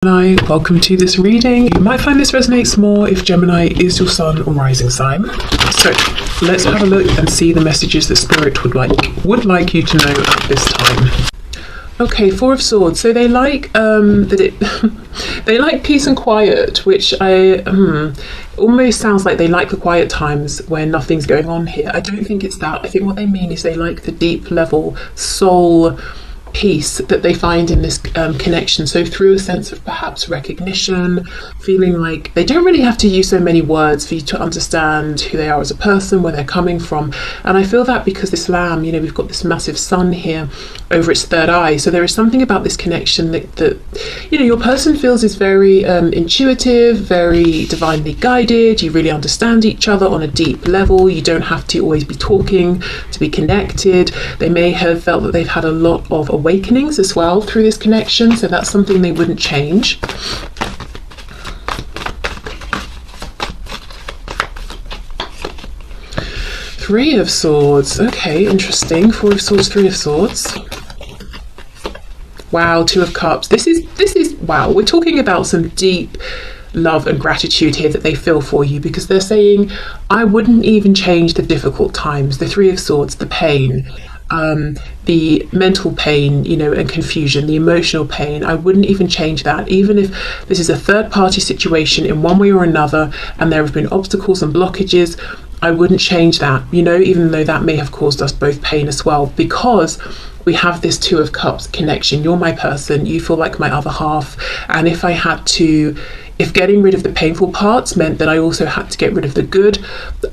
Gemini, welcome to this reading. You might find this resonates more if Gemini is your sun or rising sign. So let's have a look and see the messages that Spirit would like you to know at this time. Okay, Four of Swords. So they like they like peace and quiet, which almost sounds like they like the quiet times when nothing's going on here. I don't think it's that. I think what they mean is they like the deep level soul peace that they find in this connection. So through a sense of perhaps recognition, feeling like they don't really have to use so many words for you to understand who they are as a person, where they're coming from. And I feel that because this lamb, we've got this massive sun here over its third eye. So there is something about this connection that your person feels is very intuitive, very divinely guided. You really understand each other on a deep level. You don't have to always be talking to be connected. They may have felt that they've had a lot of awakenings as well through this connection, so that's something they wouldn't change. Three of Swords. Okay, interesting. Four of Swords, Three of Swords. Wow, Two of Cups. This is wow, we're talking about some deep love and gratitude here that they feel for you, because they're saying, I wouldn't even change the difficult times, the Three of Swords, the pain, the mental pain, and confusion, the emotional pain. I wouldn't even change that. Even if this is a third party situation in one way or another, and there have been obstacles and blockages, I wouldn't change that, even though that may have caused us both pain as well, because we have this Two of Cups connection. You're my person, you feel like my other half. And if getting rid of the painful parts meant that I also had to get rid of the good,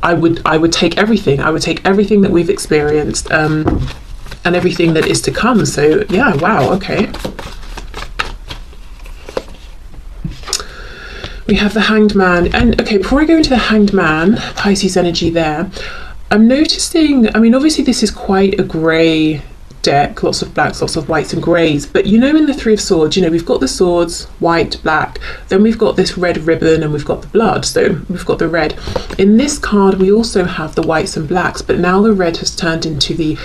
I would take everything. I would take everything that we've experienced and everything that is to come. So yeah, wow, okay. We have the Hanged Man. And okay, before I go into the Hanged Man, Pisces energy there, I'm noticing, obviously this is quite a grey deck, lots of blacks, lots of whites and greys, but in the Three of Swords, we've got the swords, white, black, then we've got this red ribbon, and we've got the blood, so we've got the red. In this card we also have the whites and blacks, but now the red has turned into the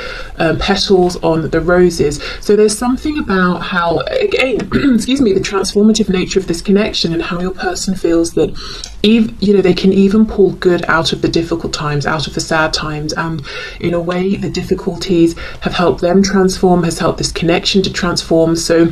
petals on the roses. So there's something about how, again, excuse me, the transformative nature of this connection, and how your person feels that they can even pull good out of the difficult times, out of the sad times, and in a way the difficulties have helped them transform, has helped this connection to transform. So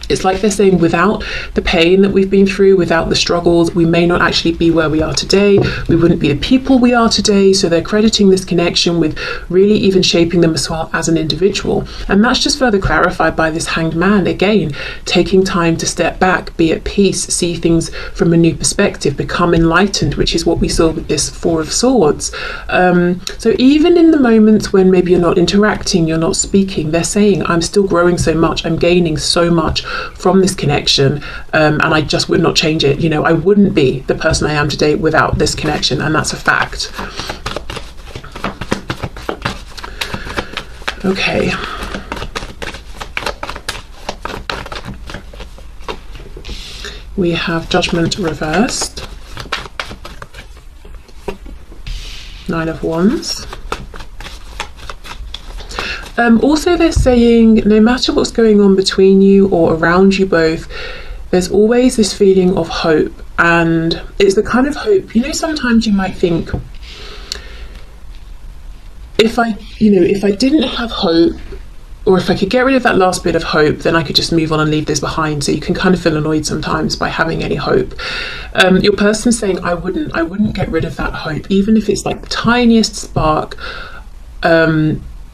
it's like they're saying, without the pain that we've been through, without the struggles, we may not actually be where we are today. We wouldn't be the people we are today. So they're crediting this connection with really even shaping them as well as an individual. And that's just further clarified by this Hanged Man. Again, taking time to step back, be at peace, see things from a new perspective, become enlightened, which is what we saw with this Four of Swords. So even in the moments when maybe you're not interacting, you're not speaking, they're saying, I'm still growing so much, I'm gaining so much from this connection, and I just would not change it. I wouldn't be the person I am today without this connection, and that's a fact. Okay. We have Judgment reversed. Nine of Wands. Also they're saying, no matter what's going on between you or around you both, there's always this feeling of hope. And it's the kind of hope, sometimes you might think, if I didn't have hope, or if I could get rid of that last bit of hope, then I could just move on and leave this behind. So you can kind of feel annoyed sometimes by having any hope. Your person's saying, I wouldn't get rid of that hope, even if it's like the tiniest spark.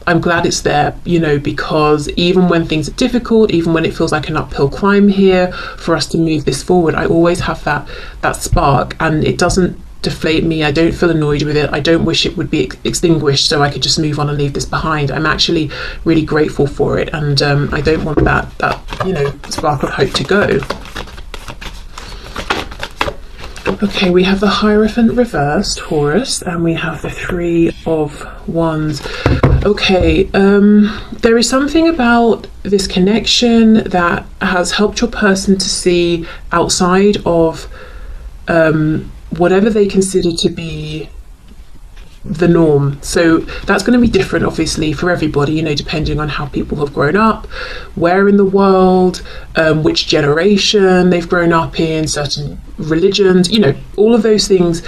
I'm glad it's there, because even when things are difficult, even when it feels like an uphill climb here for us to move this forward, I always have that spark, and it doesn't deflate me. I don't feel annoyed with it. I don't wish it would be extinguished so I could just move on and leave this behind. I'm actually really grateful for it, and I don't want that spark of hope to go. Okay, we have the Hierophant reversed, Taurus, and we have the Three of Wands. Okay, there is something about this connection that has helped your person to see outside of whatever they consider to be the norm. So that's going to be different obviously for everybody, you know, depending on how people have grown up, where in the world, which generation they've grown up in, certain religions, you know, all of those things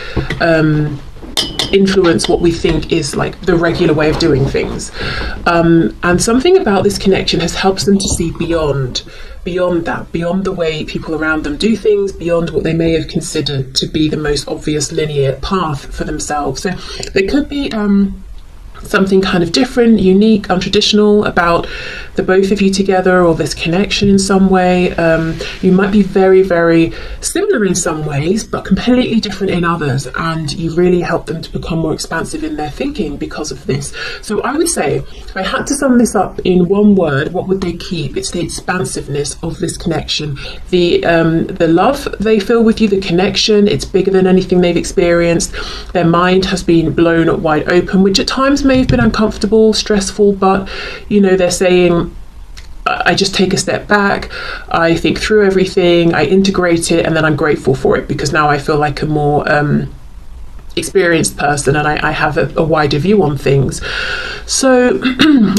influence what we think is like the regular way of doing things. And something about this connection has helped them to see beyond that, beyond the way people around them do things, beyond what they may have considered to be the most obvious linear path for themselves. So there could be something kind of different, unique, untraditional about the both of you together, or this connection in some way. You might be very, very similar in some ways, but completely different in others, and you really help them to become more expansive in their thinking because of this. So I would say, if I had to sum this up in one word, what would they keep? It's the expansiveness of this connection, the love they feel with you, the connection. It's bigger than anything they've experienced. Their mind has been blown wide open, which at times may have been uncomfortable, stressful, but you know, they're saying, I just take a step back, I think through everything, I integrate it, and then I'm grateful for it because now I feel like a more experienced person, and I have a wider view on things. So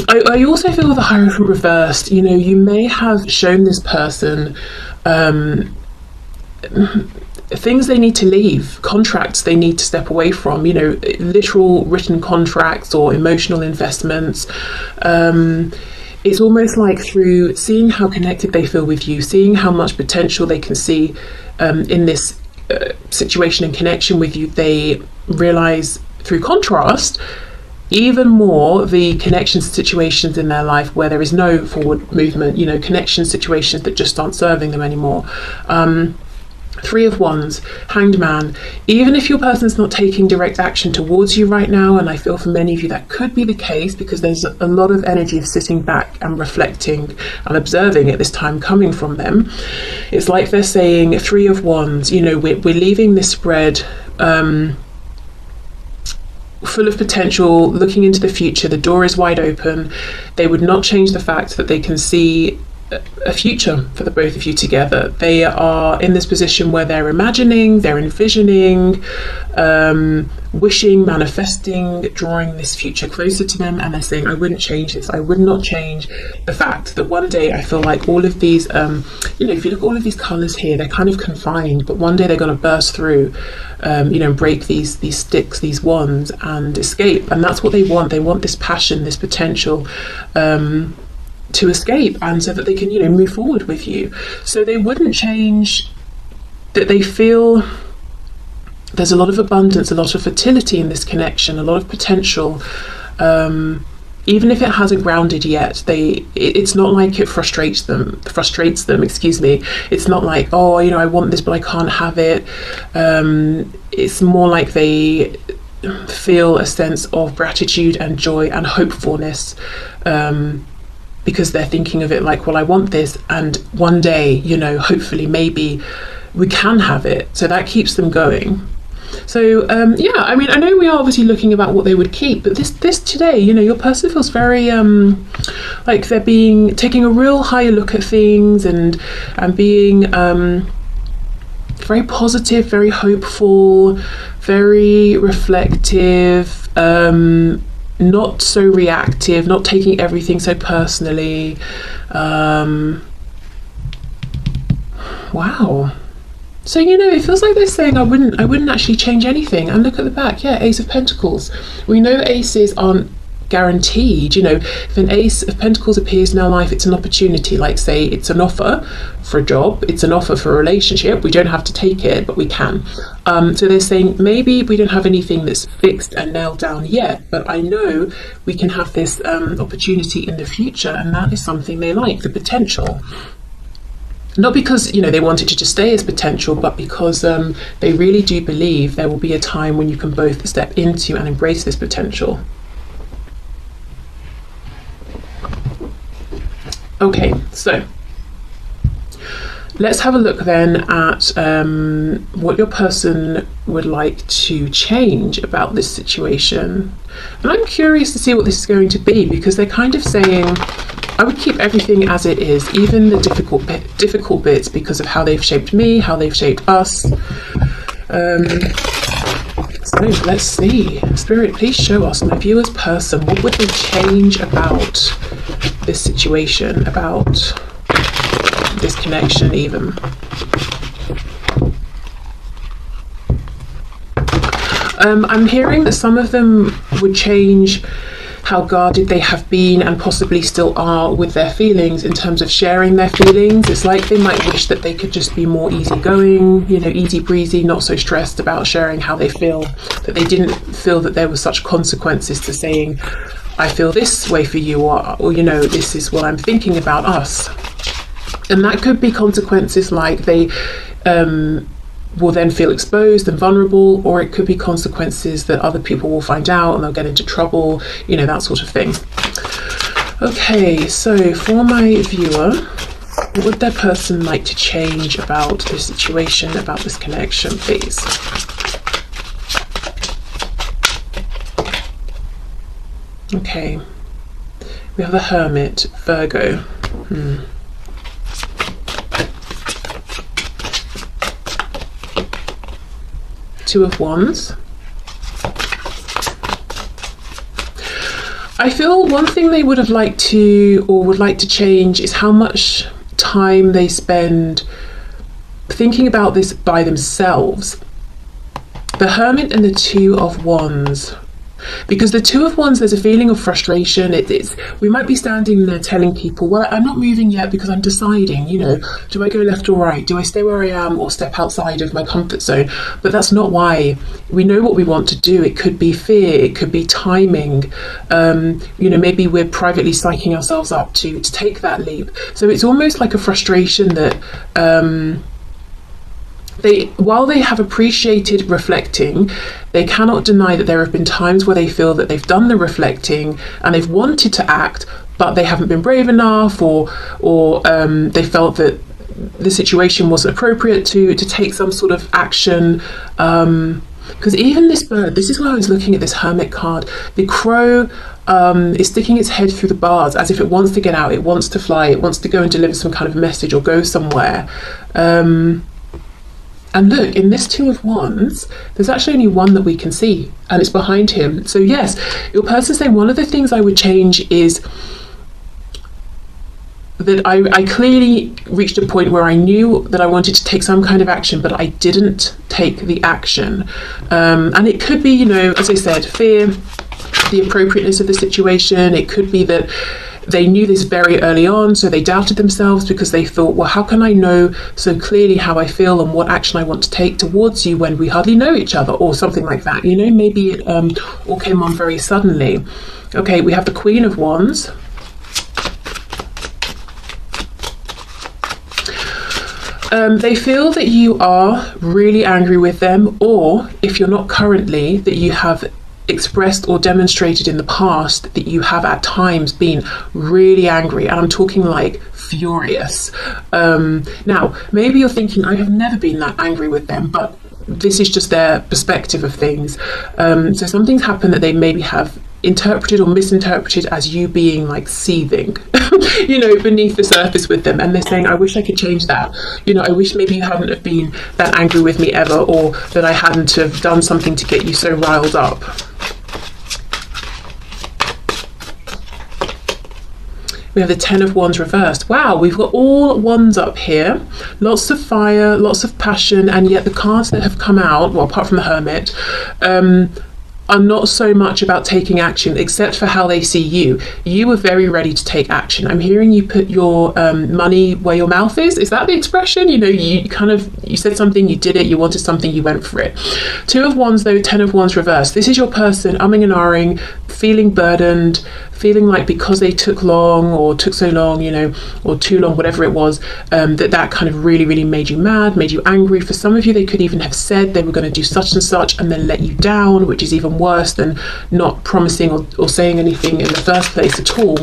I also feel with the Hierophant reversed, you know, you may have shown this person things they need to leave, contracts they need to step away from, you know, literal written contracts or emotional investments. It's almost like through seeing how connected they feel with you, seeing how much potential they can see in this situation and connection with you, they realize through contrast even more the connection situations in their life where there is no forward movement, you know, connection situations that just aren't serving them anymore. Three of Wands, Hanged Man. Even if your person's not taking direct action towards you right now, and I feel for many of you that could be the case because there's a lot of energy of sitting back and reflecting and observing at this time coming from them. It's like they're saying, Three of Wands, you know, we're leaving this spread full of potential, looking into the future. The door is wide open. They would not change the fact that they can see a future for the both of you together. They are in this position where they're imagining, they're envisioning, wishing, manifesting, drawing this future closer to them, and they're saying, I wouldn't change this. I would not change the fact that one day I feel like all of these, you know, if you look at all of these colours here, they're kind of confined, but one day they're going to burst through, you know, break these sticks, these wands, and escape. And that's what they want. They want this passion, this potential, to escape, and so that they can, you know, move forward with you. So they wouldn't change that. They feel there's a lot of abundance, a lot of fertility in this connection, a lot of potential. Even if it hasn't grounded yet, it's not like it frustrates them, excuse me. It's not like, oh, you know, I want this but I can't have it. It's more like they feel a sense of gratitude and joy and hopefulness, because they're thinking of it like, well, I want this, and one day, you know, hopefully maybe we can have it. So that keeps them going. So yeah, I mean, I know we are obviously looking about what they would keep, but this today, you know, your person feels very like they're taking a real higher look at things, and being very positive, very hopeful, very reflective, not so reactive, not taking everything so personally. Wow. So, you know, it feels like they're saying, I wouldn't actually change anything. And look at the back, yeah, Ace of Pentacles. We know aces aren't guaranteed. You know, if an Ace of Pentacles appears in our life, it's an opportunity. Like, say it's an offer for a job, it's an offer for a relationship. We don't have to take it, but we can. So they're saying, maybe we don't have anything that's fixed and nailed down yet, but I know we can have this opportunity in the future, and that is something they like, the potential. Not because, you know, they want it to just stay as potential, but because they really do believe there will be a time when you can both step into and embrace this potential. Okay, so let's have a look then at what your person would like to change about this situation. And I'm curious to see what this is going to be, because they're kind of saying, I would keep everything as it is, even the difficult bits, because of how they've shaped me, how they've shaped us. So right, let's see. Spirit, please show us, my viewer's person, what would they change about this situation, about this connection even? I'm hearing that some of them would change how guarded they have been and possibly still are with their feelings in terms of sharing their feelings. It's like they might wish that they could just be more easygoing, you know, easy breezy, not so stressed about sharing how they feel, that they didn't feel that there were such consequences to saying, I feel this way for you, or you know, this is what I'm thinking about us. And that could be consequences like they will then feel exposed and vulnerable, or it could be consequences that other people will find out and they'll get into trouble, you know, that sort of thing. Okay, so for my viewer, what would their person like to change about this situation, about this connection, please? Okay, we have the Hermit, Virgo. Two of Wands. I feel one thing they would have liked to, or would like to change, is how much time they spend thinking about this by themselves. The Hermit and the Two of Wands. Because the Two of Wands, there's a feeling of frustration. We might be standing there telling people, well, I'm not moving yet because I'm deciding, you know, do I go left or right? Do I stay where I am or step outside of my comfort zone? But that's not why. We know what we want to do. It could be fear, it could be timing. You know, maybe we're privately psyching ourselves up to take that leap. So it's almost like a frustration that while they have appreciated reflecting, they cannot deny that there have been times where they feel that they've done the reflecting and they've wanted to act, but they haven't been brave enough, or they felt that the situation wasn't appropriate to take some sort of action. Because even this bird, this is why I was looking at this Hermit card. The crow is sticking its head through the bars as if it wants to get out, it wants to fly, it wants to go and deliver some kind of message or go somewhere. And look, in this Two of Wands, there's actually only one that we can see, and it's behind him. So yes, your person's saying one of the things I would change is that I clearly reached a point where I knew that I wanted to take some kind of action, but I didn't take the action. And it could be, you know, as I said, fear, the appropriateness of the situation. It could be that they knew this very early on, so they doubted themselves because they thought, well, how can I know so clearly how I feel and what action I want to take towards you when we hardly know each other, or something like that. You know, maybe it all came on very suddenly. Okay, we have the Queen of Wands. They feel that you are really angry with them, or if you're not currently, that you have expressed or demonstrated in the past that you have at times been really angry, and I'm talking like furious. Now, maybe you're thinking, I have never been that angry with them, but this is just their perspective of things. So something's happened that they maybe have interpreted or misinterpreted as you being like seething, you know, beneath the surface with them, and they're saying, I wish I could change that. You know, I wish maybe you hadn't have been that angry with me ever, or that I hadn't have done something to get you so riled up. We have the Ten of Wands reversed. Wow, we've got all wands up here. Lots of fire, lots of passion, and yet the cards that have come out, well, apart from the Hermit, are not so much about taking action, except for how they see you. You were very ready to take action. I'm hearing you put your money where your mouth is. Is that the expression? You know, you said something, you did it, you wanted something, you went for it. Two of Wands though, Ten of Wands reversed. This is your person umming and ahhing, feeling burdened, feeling like because they took long, or took so long, you know, or too long, whatever it was, that kind of really, really made you mad, made you angry. For some of you, they could even have said they were going to do such and such and then let you down, which is even worse than not promising or saying anything in the first place at all.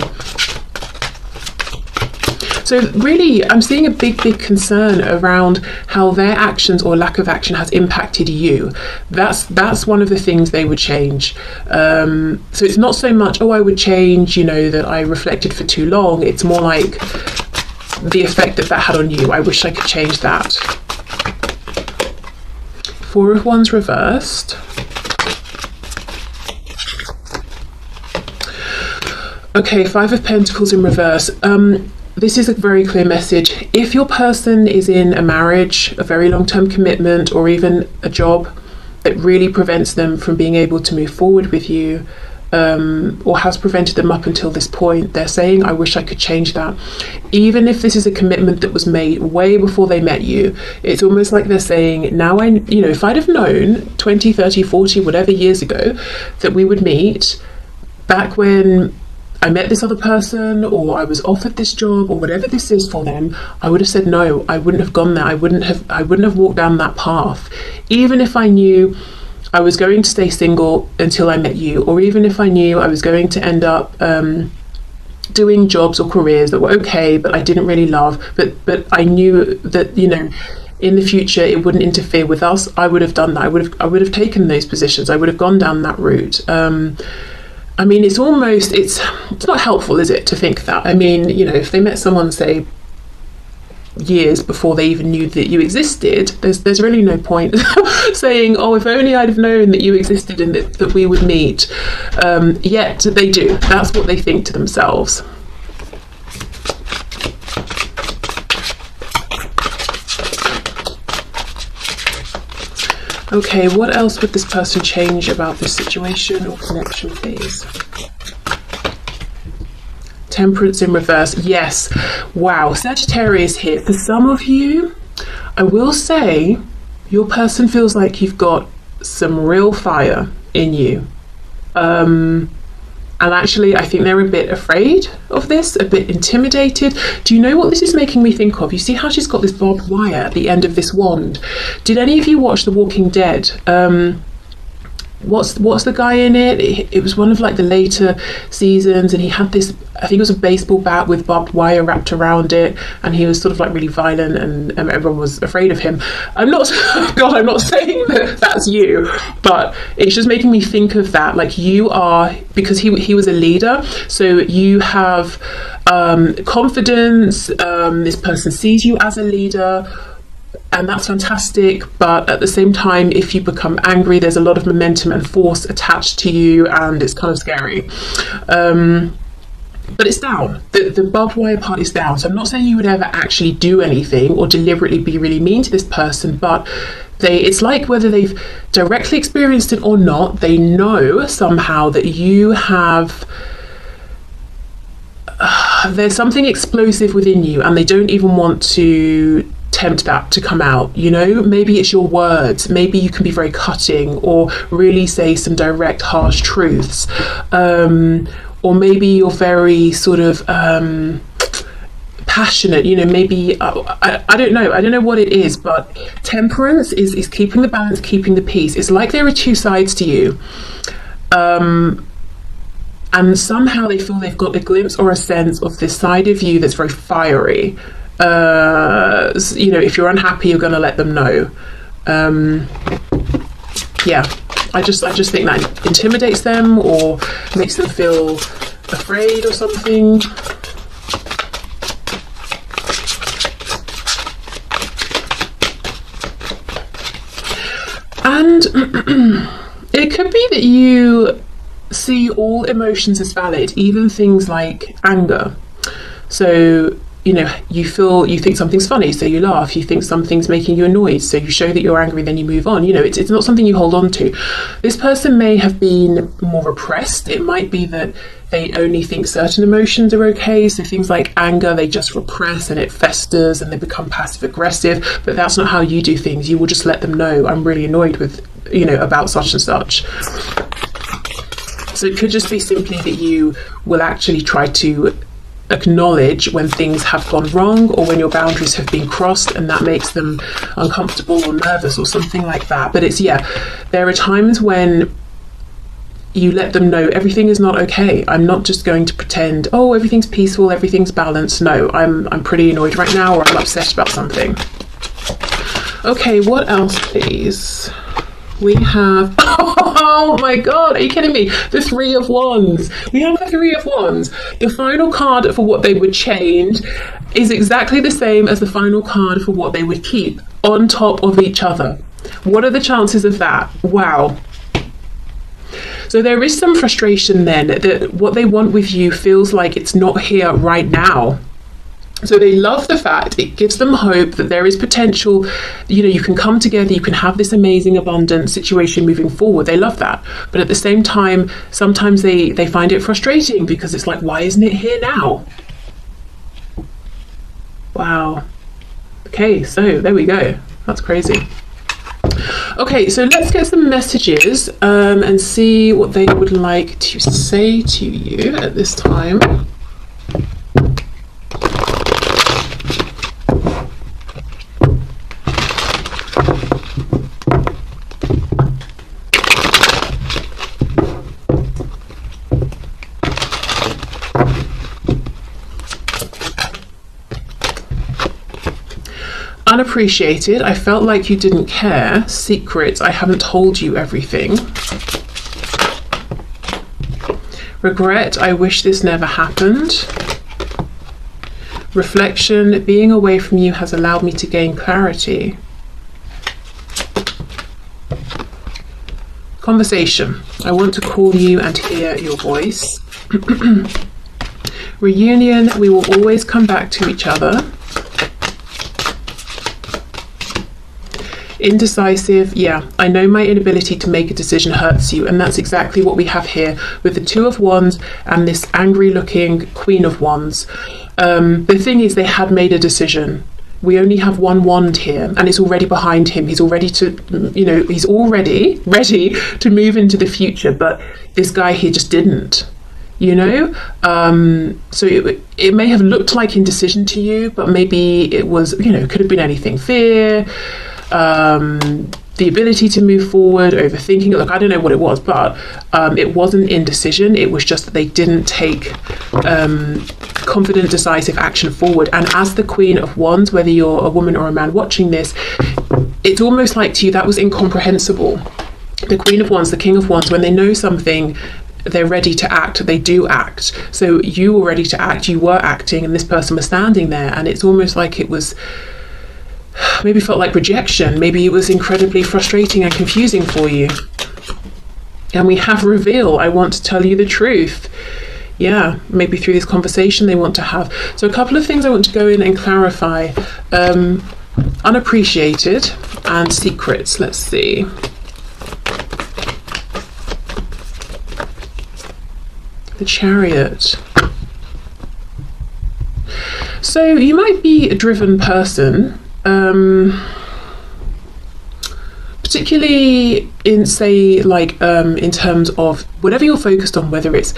So really, I'm seeing a big concern around how their actions or lack of action has impacted you. That's one of the things they would change. So it's not so much, oh, I would change, you know, that I reflected for too long. It's more like the effect that had on you. I wish I could change that. Four of Wands reversed. Okay, Five of Pentacles in reverse. This is a very clear message. If your person is in a marriage, a very long-term commitment, or even a job that really prevents them from being able to move forward with you, or has prevented them up until this point, they're saying, I wish I could change that. Even if this is a commitment that was made way before they met you, it's almost like they're saying, now if I'd have known 20, 30, 40, whatever years ago that we would meet, back when I met this other person, or I was offered this job, or whatever this is for them, I would have said no. I wouldn't have gone there. I wouldn't have walked down that path. Even if I knew I was going to stay single until I met you, or even if I knew I was going to end up doing jobs or careers that were okay, but I didn't really love, but I knew that, in the future it wouldn't interfere with us, I would have done that. I would have taken those positions. I would have gone down that route. I mean, it's not helpful, is it, to think that? I mean, if they met someone, say, years before they even knew that you existed, there's really no point saying, oh, if only I'd have known that you existed and that we would meet. Yet they do. That's what they think to themselves. Okay, what else would this person change about this situation or connection, please? Temperance in reverse. Yes. Wow. Sagittarius here. For some of you, I will say your person feels like you've got some real fire in you. And actually, I think they're a bit afraid of this, a bit intimidated. Do you know what this is making me think of? You see how she's got this barbed wire at the end of this wand? Did any of you watch The Walking Dead? What's the guy in it? It was one of like the later seasons, and he had this, I think it was a baseball bat with barbed wire wrapped around it, and he was sort of like really violent, and everyone was afraid of him. I'm not saying that that's you, but it's just making me think of that. Like, you are, because he was a leader, so you have confidence. This person sees you as a leader, and that's fantastic, but at the same time, if you become angry, there's a lot of momentum and force attached to you, and it's kind of scary. But it's down. The barbed wire part is down. So I'm not saying you would ever actually do anything or deliberately be really mean to this person, but it's like, whether they've directly experienced it or not, they know somehow that you have there's something explosive within you, and they don't even want to tempt that to come out. Maybe it's your words, maybe you can be very cutting or really say some direct harsh truths, or maybe you're very sort of passionate, maybe I don't know what it is, but temperance is keeping the balance, keeping the peace. It's like there are two sides to you, and somehow they feel they've got a glimpse or a sense of this side of you that's very fiery. If you're unhappy, you're going to let them know. I just think that intimidates them or makes them feel afraid or something. And it could be that you see all emotions as valid, even things like anger. So you think something's funny, so you laugh. You think something's making you annoyed, so you show that you're angry, then you move on. It's not something you hold on to. This person may have been more repressed. It might be that they only think certain emotions are okay. So things like anger, they just repress and it festers and they become passive aggressive. But that's not how you do things. You will just let them know, I'm really annoyed with, about such and such. So it could just be simply that you will actually try to acknowledge when things have gone wrong or when your boundaries have been crossed, and that makes them uncomfortable or nervous or something like that. But there are times when you let them know everything is not okay. I'm not just going to pretend, oh, everything's peaceful, everything's balanced. No, I'm pretty annoyed right now, or I'm upset about something. Okay, what else, please? We have, oh my God, are you kidding me? The Three of Wands. We have the Three of Wands. The final card for what they would change is exactly the same as the final card for what they would keep, on top of each other. What are the chances of that? Wow. So there is some frustration then that what they want with you feels like it's not here right now. So they love the fact it gives them hope that there is potential, you know, you can come together, you can have this amazing abundant situation moving forward. They love that. But at the same time, sometimes they find it frustrating because it's like, why isn't it here now? Wow. Okay, so there we go. That's crazy. Okay, so let's get some messages and see what they would like to say to you at this time. Unappreciated, I felt like you didn't care. Secret, I haven't told you everything. Regret, I wish this never happened. Reflection, being away from you has allowed me to gain clarity. Conversation, I want to call you and hear your voice. Reunion, we will always come back to each other. Indecisive, yeah, I know my inability to make a decision hurts you, and that's exactly what we have here with the Two of Wands and this angry looking Queen of Wands. The thing is, they had made a decision. We only have one wand here, and it's already behind him. He's already he's already ready to move into the future, but this guy here just didn't. You know, so it may have looked like indecision to you, but maybe it was, you know, could have been anything. Fear, the ability to move forward, overthinking. Look, I don't know what it was, but it wasn't indecision. It was just that they didn't take confident, decisive action forward. And as the Queen of Wands, whether you're a woman or a man watching this, it's almost like to you that was incomprehensible. The Queen of Wands, the King of Wands, when they know something, they're ready to act, they do act. So you were ready to act, you were acting, and this person was standing there, and it's almost like it was, maybe felt like rejection, maybe it was incredibly frustrating and confusing for you. And we have reveal, I want to tell you the truth. Yeah, maybe through this conversation they want to have. So a couple of things I want to go in and clarify. Unappreciated and secrets, let's see. The Chariot. So you might be a driven person, particularly in, say, like in terms of whatever you're focused on, whether it's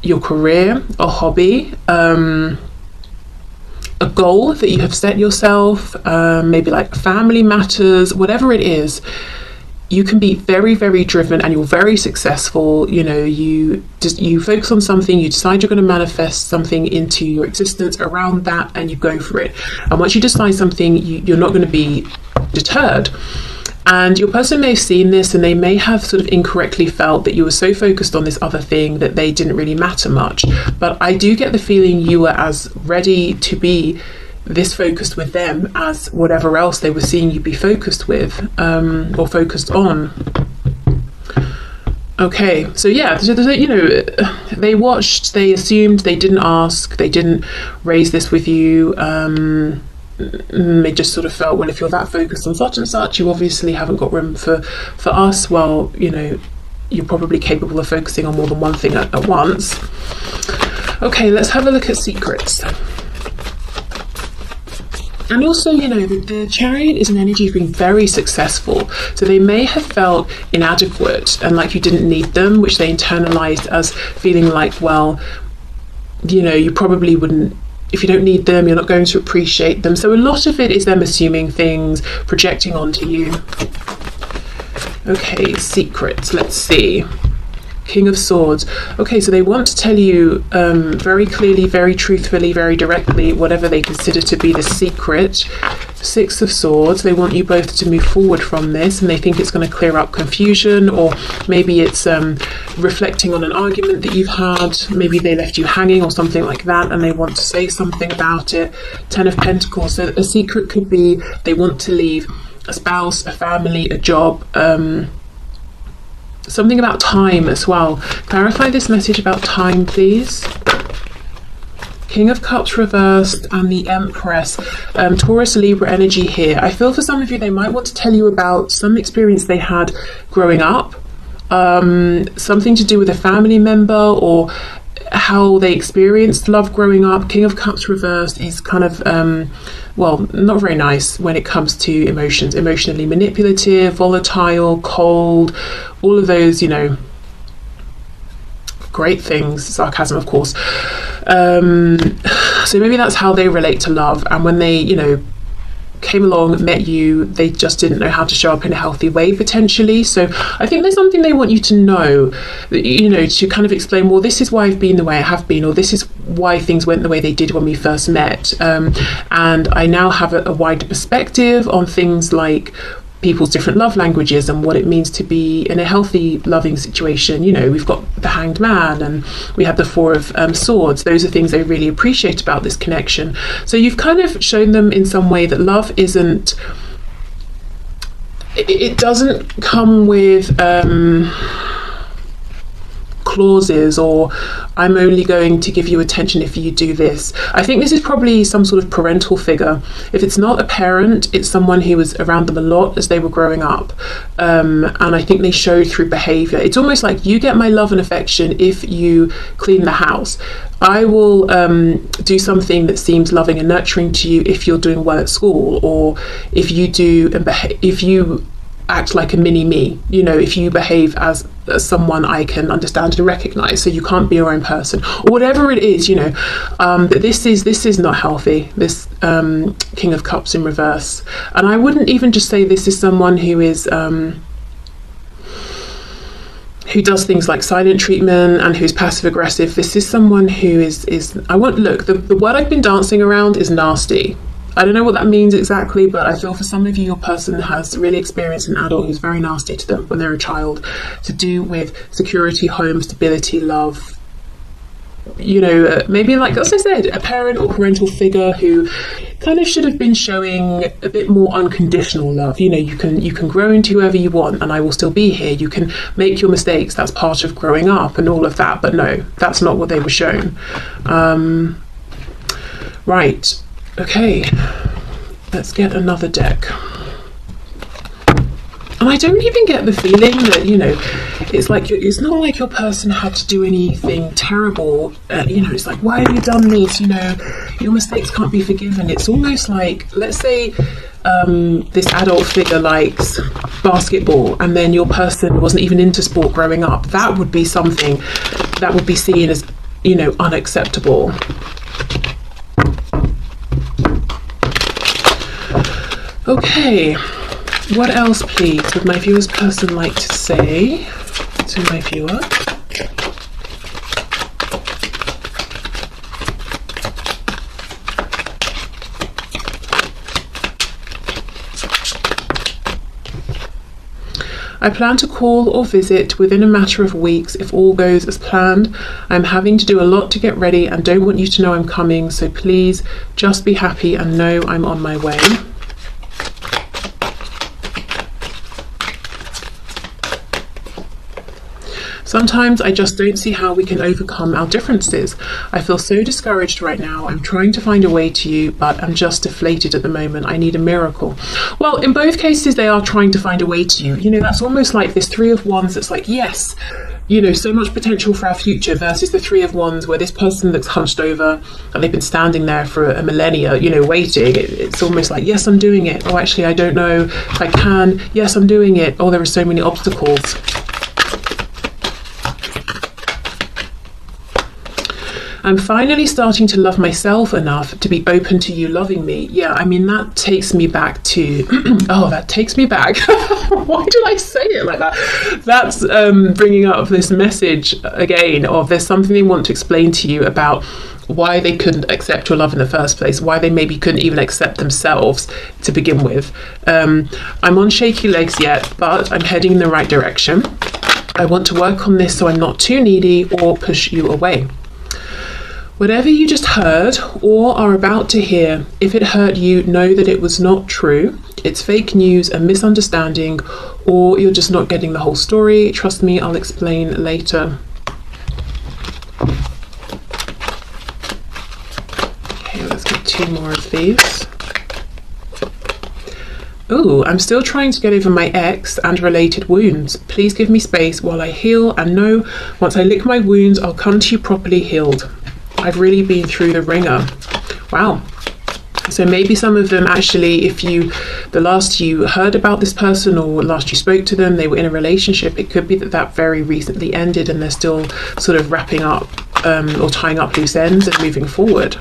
your career, a hobby, a goal that you have set yourself, maybe like family matters, whatever it is. You can be very, very driven and you're very successful. You know, you focus on something, you decide you're going to manifest something into your existence around that, and you go for it. And once you decide something, you're not going to be deterred. And your person may have seen this, and they may have sort of incorrectly felt that you were so focused on this other thing that they didn't really matter much. But I do get the feeling you were as ready to be this focused with them as whatever else they were seeing you be focused with, or focused on. Okay, so yeah, so, you know, they watched, they assumed, they didn't ask, they didn't raise this with you. They just sort of felt, well, if you're that focused on such and such, you obviously haven't got room for us. Well, you know, you're probably capable of focusing on more than one thing at once. Okay, let's have a look at secrets. And also, you know, the Chariot is an energy of being very successful. So they may have felt inadequate and like you didn't need them, which they internalized as feeling like, well, you know, you probably wouldn't, if you don't need them, you're not going to appreciate them. So a lot of it is them assuming things, projecting onto you. Okay, secrets, let's see. King of Swords. Okay, so they want to tell you very clearly, very truthfully, very directly, whatever they consider to be the secret. Six of Swords. They want you both to move forward from this, and they think it's going to clear up confusion, or maybe it's reflecting on an argument that you've had. Maybe they left you hanging or something like that, and they want to say something about it. Ten of Pentacles. So a secret could be they want to leave a spouse, a family, a job, something about time as well. Clarify this message about time, please. King of Cups reversed and the Empress. Taurus, Libra energy here. I feel for some of you they might want to tell you about some experience they had growing up, something to do with a family member or how they experienced love growing up. King of Cups reversed is kind of well, not very nice when it comes to emotions. Emotionally manipulative, volatile, cold, all of those, you know, great things, sarcasm of course. So maybe that's how they relate to love, and when they, you know, came along, met you, they just didn't know how to show up in a healthy way potentially. So I think there's something they want you to know, you know, to kind of explain, well, this is why I've been the way I have been, or this is why things went the way they did when we first met, and I now have a wider perspective on things like people's different love languages and what it means to be in a healthy loving situation. You know, we've got the Hanged Man and we have the Four of Swords. Those are things they really appreciate about this connection. So you've kind of shown them in some way that love isn't, it doesn't come with clauses or I'm only going to give you attention if you do this. I think this is probably some sort of parental figure. If it's not a parent, it's someone who was around them a lot as they were growing up, and I think they show through behavior. It's almost like, you get my love and affection if you clean the house. I will do something that seems loving and nurturing to you if you're doing well at school, or if you do and if you act like a mini me, you know, if you behave as someone I can understand and recognize, so you can't be your own person, or whatever it is, you know. But this is not healthy, this King of Cups in reverse. And I wouldn't even just say this is someone who is who does things like silent treatment and who's passive aggressive. This is someone who is I want, look, the word I've been dancing around is nasty. I don't know what that means exactly, but I feel for some of you, your person has really experienced an adult who's very nasty to them when they're a child, to do with security, home, stability, love. You know, maybe, like, as I said, a parent or parental figure who kind of should have been showing a bit more unconditional love. You know, you can grow into whoever you want and I will still be here. You can make your mistakes. That's part of growing up and all of that. But no, that's not what they were shown. Right. Okay, let's get another deck. And I don't even get the feeling that, you know, it's like, it's not like your person had to do anything terrible. You know, it's like, why have you done this? You know, your mistakes can't be forgiven. It's almost like, let's say this adult figure likes basketball and then your person wasn't even into sport growing up. That would be something that would be seen as, you know, unacceptable. Okay, what else, please, would my viewer's person like to say to my viewer? I plan to call or visit within a matter of weeks if all goes as planned. I'm having to do a lot to get ready and don't want you to know I'm coming, so please just be happy and know I'm on my way. Sometimes I just don't see how we can overcome our differences. I feel so discouraged right now. I'm trying to find a way to you, but I'm just deflated at the moment. I need a miracle. Well, in both cases, they are trying to find a way to you. You know, that's almost like this Three of Wands that's like, yes, you know, so much potential for our future, versus the Three of Wands where this person that's hunched over and they've been standing there for a millennia, you know, waiting. It's almost like, yes, I'm doing it. Oh, actually, I don't know if I can. Yes, I'm doing it. Oh, there are so many obstacles. I'm finally starting to love myself enough to be open to you loving me. Yeah, I mean, that takes me back to, oh, that takes me back. Why did I say it like that? That's bringing up this message again of there's something they want to explain to you about why they couldn't accept your love in the first place, why they maybe couldn't even accept themselves to begin with. I'm on shaky legs yet, but I'm heading in the right direction. I want to work on this so I'm not too needy or push you away. Whatever you just heard or are about to hear, if it hurt you, know that it was not true. it's fake news, a misunderstanding, or you're just not getting the whole story. Trust me, I'll explain later. Okay, let's get 2 more of these. Oh, I'm still trying to get over my ex and related wounds. Please give me space while I heal, and know once I lick my wounds, I'll come to you properly healed. I've really been through the ringer. Wow. So maybe some of them actually, if the last you heard about this person or last you spoke to them, they were in a relationship, it could be that very recently ended and they're still sort of wrapping up or tying up loose ends and moving forward.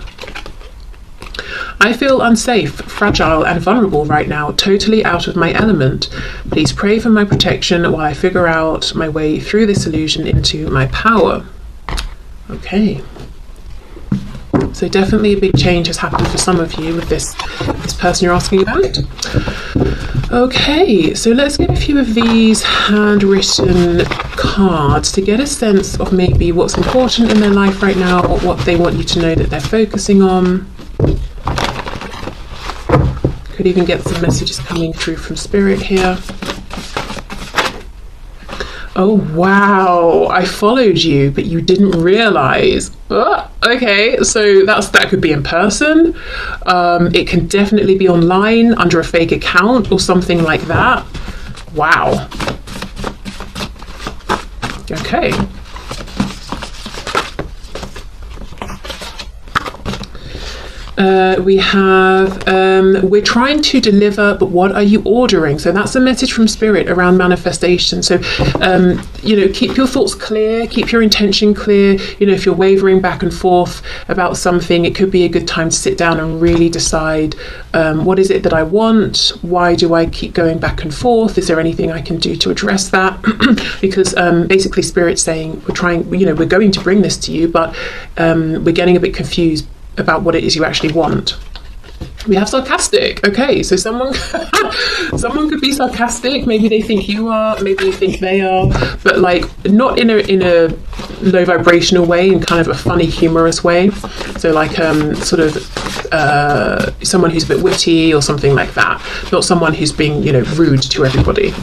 I feel unsafe, fragile and vulnerable right now, totally out of my element. Please pray for my protection while I figure out my way through this illusion into my power. Okay. So definitely a big change has happened for some of you with this person you're asking about. Okay, so let's get a few of these handwritten cards to get a sense of maybe what's important in their life right now, or what they want you to know that they're focusing on. Could even get some messages coming through from Spirit here. Oh wow, I followed you, but you didn't realize. Okay, so that could be in person. It can definitely be online under a fake account or something like that. Wow. Okay. We have, we're trying to deliver, but what are you ordering? So that's a message from Spirit around manifestation. So, keep your thoughts clear, keep your intention clear. If you're wavering back and forth about something, it could be a good time to sit down and really decide, what is it that I want? Why do I keep going back and forth? Is there anything I can do to address that? Because basically Spirit's saying, we're going to bring this to you, but we're getting a bit confused about what it is you actually want. We have sarcastic. Okay, so someone could be sarcastic. Maybe they think you are, maybe you think they are, but like not in a low vibrational way, in kind of a funny, humorous way. So like sort of someone who's a bit witty or something like that. Not someone who's being rude to everybody.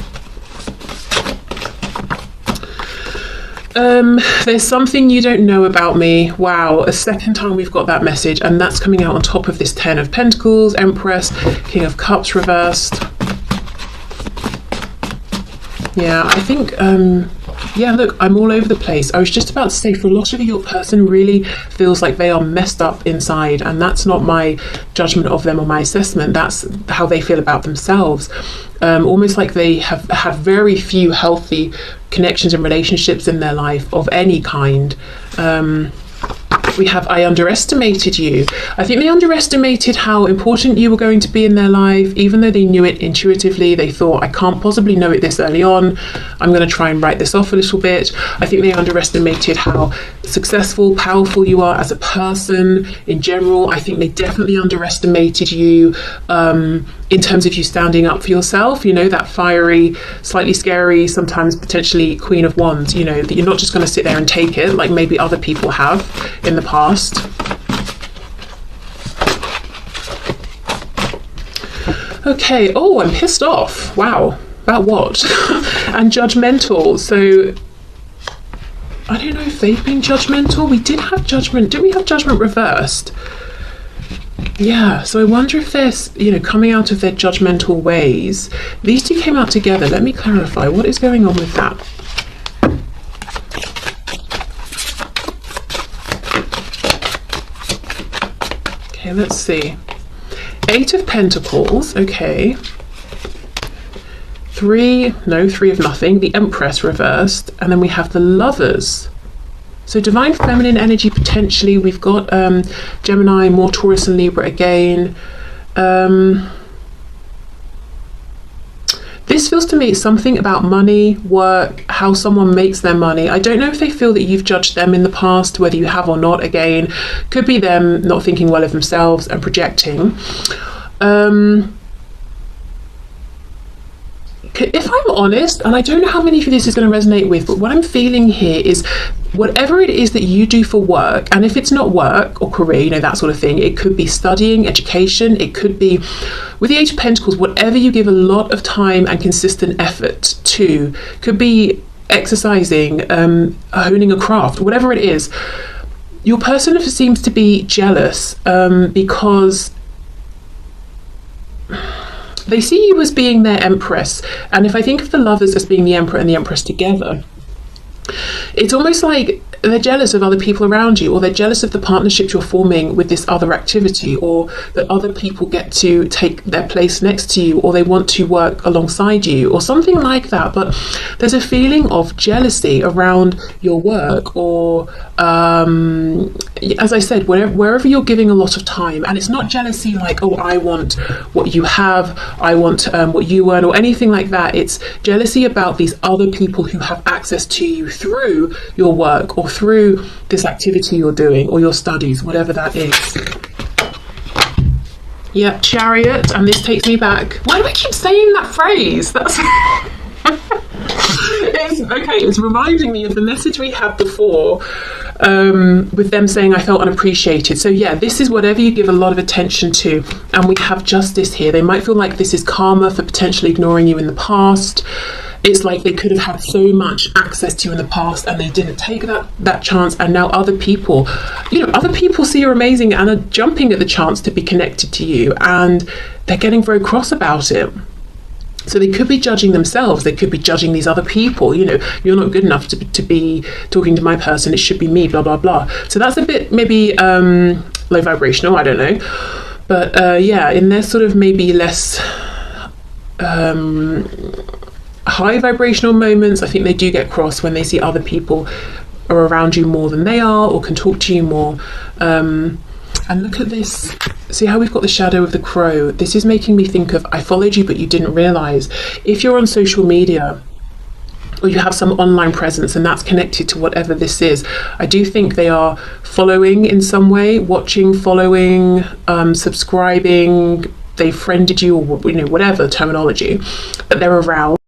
There's something you don't know about me. Wow, a second time we've got that message, and that's coming out on top of this 10 of Pentacles, Empress, King of Cups reversed. Yeah, I think, look, I'm all over the place. I was just about to say, for a lot of you, your person really feels like they are messed up inside, and that's not my judgment of them or my assessment. That's how they feel about themselves. Almost like they have had very few healthy connections and relationships in their life of any kind. We have, I underestimated you. I think they underestimated how important you were going to be in their life, even though they knew it intuitively. They thought, I can't possibly know it this early on. I'm going to try and write this off a little bit. I think they underestimated how successful, powerful you are as a person in general. I think they definitely underestimated you in terms of you standing up for yourself, that fiery, slightly scary, sometimes potentially Queen of Wands, that you're not just going to sit there and take it like maybe other people have in the past. Okay, oh, I'm pissed off. Wow, about what? And judgmental. So I don't know if they've been judgmental. We did have judgment. Did we have judgment reversed? Yeah, so I wonder if they're, coming out of their judgmental ways. These two came out together. Let me clarify. What is going on with that? Okay, let's see. 8 of Pentacles. Okay. 3 of nothing. The Empress reversed. And then we have the Lovers. So divine feminine energy potentially. We've got Gemini, more Taurus and Libra again. This feels to me something about money, work, how someone makes their money. I don't know if they feel that you've judged them in the past, whether you have or not. Again, could be them not thinking well of themselves and projecting. if I'm honest, and I don't know how many of you this is going to resonate with, but what I'm feeling here is whatever it is that you do for work, and if it's not work or career, you know, that sort of thing, it could be studying, education, it could be, with the Age of Pentacles, whatever you give a lot of time and consistent effort to, could be exercising, honing a craft, whatever it is. Your person seems to be jealous because they see you as being their empress. And if I think of the lovers as being the emperor and the empress together, it's almost like they're jealous of other people around you, or they're jealous of the partnership you're forming with this other activity, or that other people get to take their place next to you, or they want to work alongside you, or something like that. But there's a feeling of jealousy around your work, or as I said, wherever you're giving a lot of time. And it's not jealousy like, oh, I want what you have, I want what you earn, or anything like that. It's jealousy about these other people who have access to you through your work, or through this activity you're doing, or your studies, whatever that is. Yeah, Chariot, and this takes me back. Why do I keep saying that phrase? That's it's reminding me of the message we had before, with them saying I felt unappreciated. So yeah, this is whatever you give a lot of attention to. And we have Justice here. They might feel like this is karma for potentially ignoring you in the past. It's like they could have had so much access to you in the past and they didn't take that chance, and now other people see you're amazing and are jumping at the chance to be connected to you, and they're getting very cross about it. So they could be judging themselves, they could be judging these other people, you know, you're not good enough to be talking to my person, it should be me, blah, blah, blah. So that's a bit maybe low vibrational, I don't know. But yeah, in their sort of maybe less high vibrational moments, I think they do get cross when they see other people are around you more than they are, or can talk to you more. And look at this. See how we've got the shadow of the crow? This is making me think of, I followed you but you didn't realise. If you're on social media, or you have some online presence and that's connected to whatever this is, I do think they are following in some way, watching, following, subscribing, they friended you, or you know, whatever terminology, but they're around.